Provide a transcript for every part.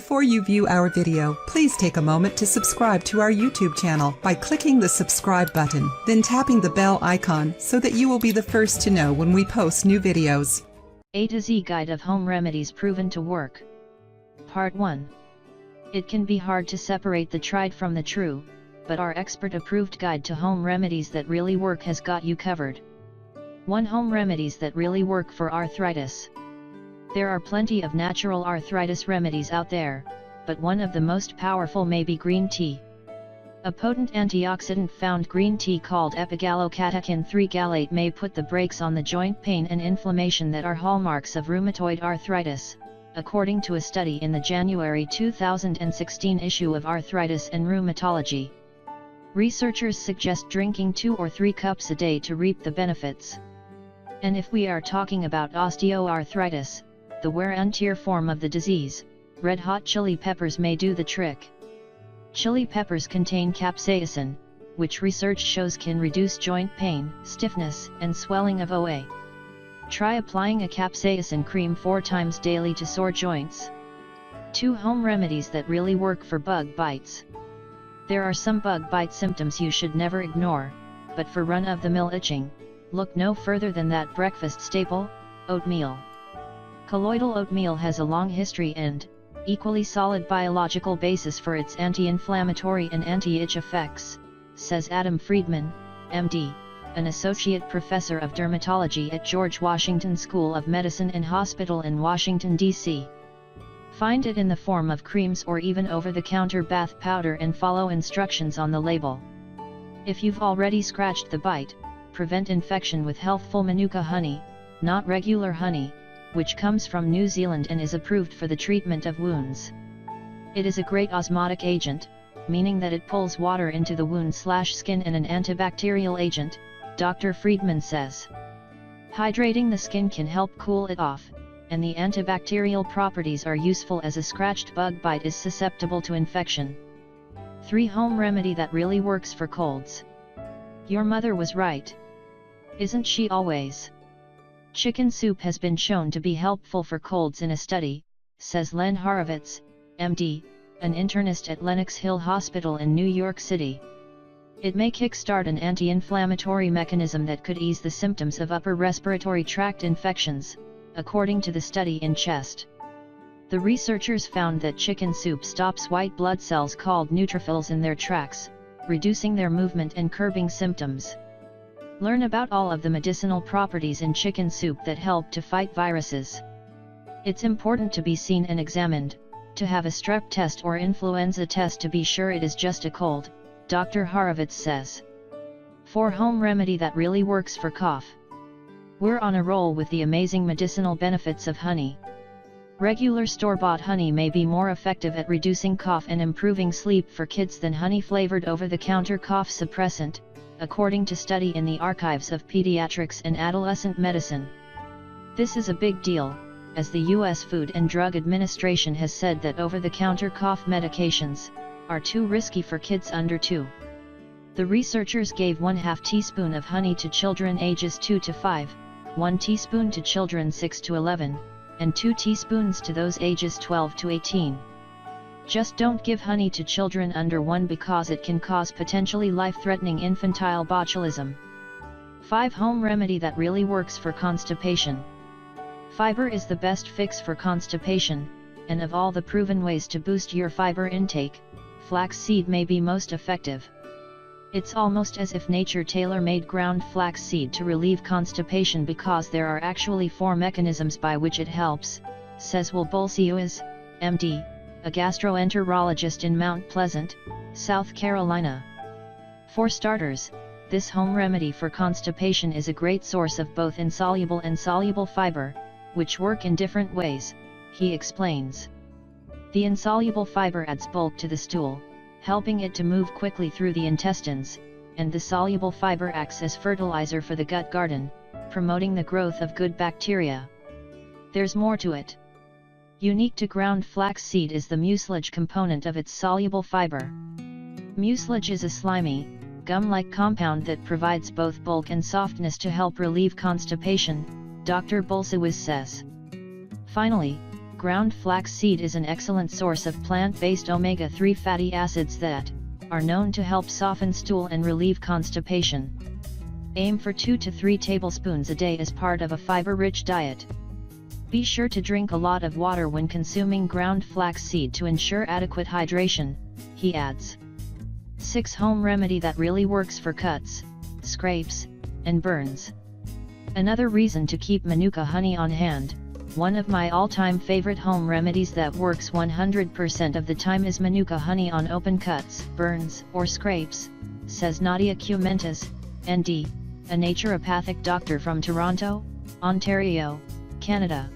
Before you view our video, please take a moment to subscribe to our YouTube channel by clicking the subscribe button, then tapping the bell icon so that you will be the first to know when we post new videos. A to Z Guide of Home Remedies Proven to Work. Part 1. It can be hard to separate the tried from the true, but our expert-approved guide to home remedies that really work has got you covered. 1. Home remedies that really work for arthritis. There are plenty of natural arthritis remedies out there, but one of the most powerful may be green tea. A potent antioxidant found green tea called epigallocatechin 3-gallate may put the brakes on the joint pain and inflammation that are hallmarks of rheumatoid arthritis, according to a study in the January 2016 issue of Arthritis and Rheumatology. Researchers suggest drinking 2 or 3 cups a day to reap the benefits. And if we are talking about osteoarthritis, the wear and tear form of the disease, red hot chili peppers may do the trick. Chili peppers contain capsaicin, which research shows can reduce joint pain, stiffness, and swelling of OA. Try applying a capsaicin cream 4 times daily to sore joints. 2 home remedies that really work for bug bites. There are some bug bite symptoms you should never ignore, but for run-of-the-mill itching, look no further than that breakfast staple, oatmeal. Colloidal oatmeal has a long history and equally solid biological basis for its anti-inflammatory and anti-itch effects, says Adam Friedman, MD, an associate professor of dermatology at George Washington School of Medicine and Hospital in Washington, D.C. Find it in the form of creams or even over-the-counter bath powder and follow instructions on the label. If you've already scratched the bite, prevent infection with healthful Manuka honey, not regular honey, which comes from New Zealand and is approved for the treatment of wounds. It is a great osmotic agent, meaning that it pulls water into the wound/skin, and an antibacterial agent, Dr. Friedman says. Hydrating the skin can help cool it off, and the antibacterial properties are useful as a scratched bug bite is susceptible to infection. 3 home remedy that really works for colds. Your mother was right. Isn't she always? Chicken soup has been shown to be helpful for colds in a study, says Len Horowitz, MD, an internist at Lenox Hill Hospital in New York City. It may kickstart an anti-inflammatory mechanism that could ease the symptoms of upper respiratory tract infections, according to the study in Chest. The researchers found that chicken soup stops white blood cells called neutrophils in their tracks, reducing their movement and curbing symptoms. Learn about all of the medicinal properties in chicken soup that help to fight viruses. It's important to be seen and examined, to have a strep test or influenza test to be sure it is just a cold, Dr. Horowitz says. 4 home remedy that really works for cough. We're on a roll with the amazing medicinal benefits of honey. Regular store-bought honey may be more effective at reducing cough and improving sleep for kids than honey-flavored over-the-counter cough suppressant, according to study in the archives of Pediatrics and Adolescent Medicine. This is a big deal, as the U.S. Food and Drug Administration has said that over-the-counter cough medications are too risky for kids under 2. The researchers gave 1/2 teaspoon of honey to children ages 2 to 5, 1 teaspoon to children 6 to 11, and 2 teaspoons to those ages 12 to 18. Just don't give honey to children under 1 because it can cause potentially life-threatening infantile botulism. 5 home remedy that really works for constipation. Fiber is the best fix for constipation, and of all the proven ways to boost your fiber intake, flaxseed may be most effective. It's almost as if nature tailor-made ground flaxseed to relieve constipation because there are actually 4 mechanisms by which it helps, says Will Bolsiuas, MD, a gastroenterologist in Mount Pleasant, South Carolina. For starters, this home remedy for constipation is a great source of both insoluble and soluble fiber, which work in different ways, he explains. The insoluble fiber adds bulk to the stool, helping it to move quickly through the intestines, and the soluble fiber acts as fertilizer for the gut garden, promoting the growth of good bacteria. There's more to it. Unique to ground flaxseed is the mucilage component of its soluble fiber. Mucilage is a slimy, gum-like compound that provides both bulk and softness to help relieve constipation, Dr. Bolsiuas says. Finally, Ground flaxseed is an excellent source of plant-based omega-3 fatty acids that are known to help soften stool and relieve constipation. Aim for 2 to 3 tablespoons a day as part of a fiber-rich diet. Be sure to drink a lot of water when consuming ground flaxseed to ensure adequate hydration, he adds. 6 home remedy that really works for cuts, scrapes, and burns. Another reason to keep Manuka honey on hand. One of my all-time favorite home remedies that works 100% of the time is Manuka honey on open cuts, burns, or scrapes, says Nadia Cumentas, ND, a naturopathic doctor from Toronto, Ontario, Canada.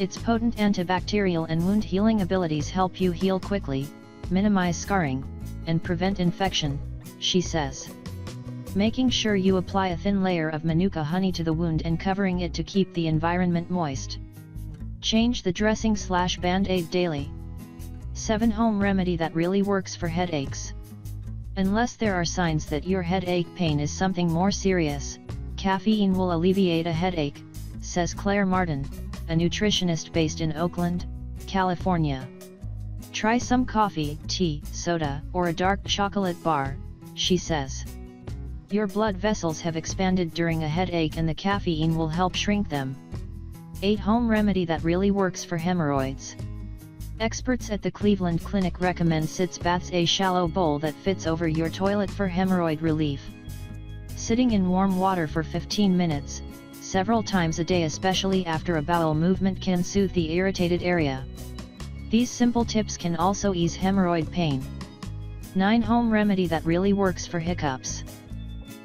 Its potent antibacterial and wound healing abilities help you heal quickly, minimize scarring, and prevent infection, she says. Making sure you apply a thin layer of Manuka honey to the wound and covering it to keep the environment moist. Change the dressing/band-aid daily. 7 home remedy that really works for headaches. Unless there are signs that your headache pain is something more serious, caffeine will alleviate a headache, says Claire Martin, a nutritionist based in Oakland, California. Try some coffee, tea, soda, or a dark chocolate bar, she says. Your blood vessels have expanded during a headache and the caffeine will help shrink them. 8 home remedy that really works for hemorrhoids. Experts at the Cleveland Clinic recommend sitz baths, a shallow bowl that fits over your toilet for hemorrhoid relief. Sitting in warm water for 15 minutes, several times a day, especially after a bowel movement, can soothe the irritated area. These simple tips can also ease hemorrhoid pain. 9 home remedy that really works for hiccups.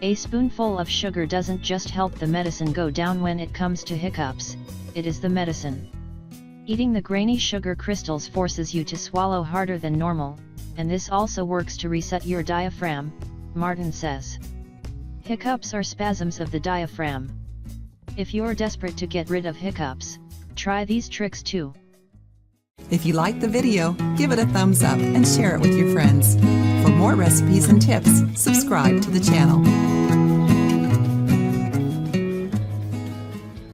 A spoonful of sugar doesn't just help the medicine go down when it comes to hiccups, it is the medicine. Eating the grainy sugar crystals forces you to swallow harder than normal, and this also works to reset your diaphragm, Martin says. Hiccups are spasms of the diaphragm. If you're desperate to get rid of hiccups, try these tricks too. If you liked the video, give it a thumbs up and share it with your friends. For more recipes and tips, subscribe to the channel.